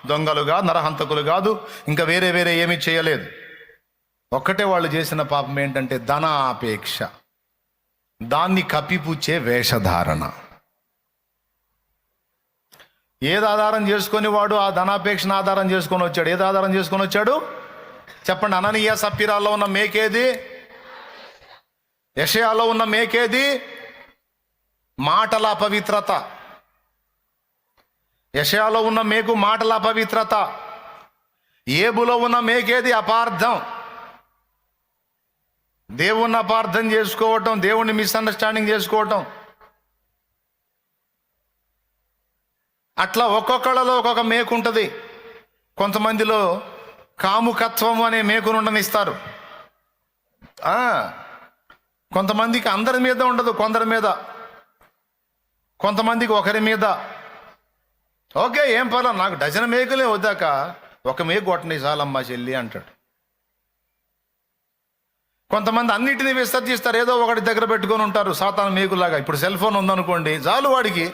దొంగలు కాదు, నరహంతకులు కాదు, ఇంకా వేరే వేరే ఏమీ చేయలేదు. ఒక్కటే వాళ్ళు చేసిన పాపం ఏంటంటే ధనాపేక్ష, దాన్ని కప్పిపుచ్చే వేషధారణ. ఏది ఆధారం చేసుకొని వాడు ఆ ధనాపేక్షను ఆధారం చేసుకొని వచ్చాడు? ఏది ఆధారం చేసుకొని వచ్చాడు చెప్పండి? అననీయ సప్పీరాలో ఉన్న మేకేది? యెషయాలో ఉన్న మేకేది? మాటల అపవిత్రత. యెషయాలో ఉన్న మేకు మాటల అపవిత్రత. ఏబులో ఉన్న మేకేది? అపార్థం. దేవుణ్ణి అపార్థం చేసుకోవటం, దేవుణ్ణి మిస్అండర్స్టాండింగ్ చేసుకోవటం. అట్లా ఒక్కొక్కళ్ళలో ఒక్కొక్క మేకు ఉంటుంది. కొంతమందిలో కాముకత్వం అనే మేకును ఉండనిస్తారు. కొంతమందికి అందరి మీద ఉండదు, కొందరి మీద, కొంతమందికి ఒకరి మీద. ఓకే, ఏం పర్లేదు, నాకు డజన్ మేకులే వద్దాక ఒక మేకు కొట్టని చాలమ్మా చెల్లి అంటాడు. కొంతమంది అన్నిటినీ విసర్జిస్తారు, ఏదో ఒకటి దగ్గర పెట్టుకొని ఉంటారు సాతాను మేకులాగా. ఇప్పుడు సెల్ ఫోన్ ఉందనుకోండి, చాలు వాడికి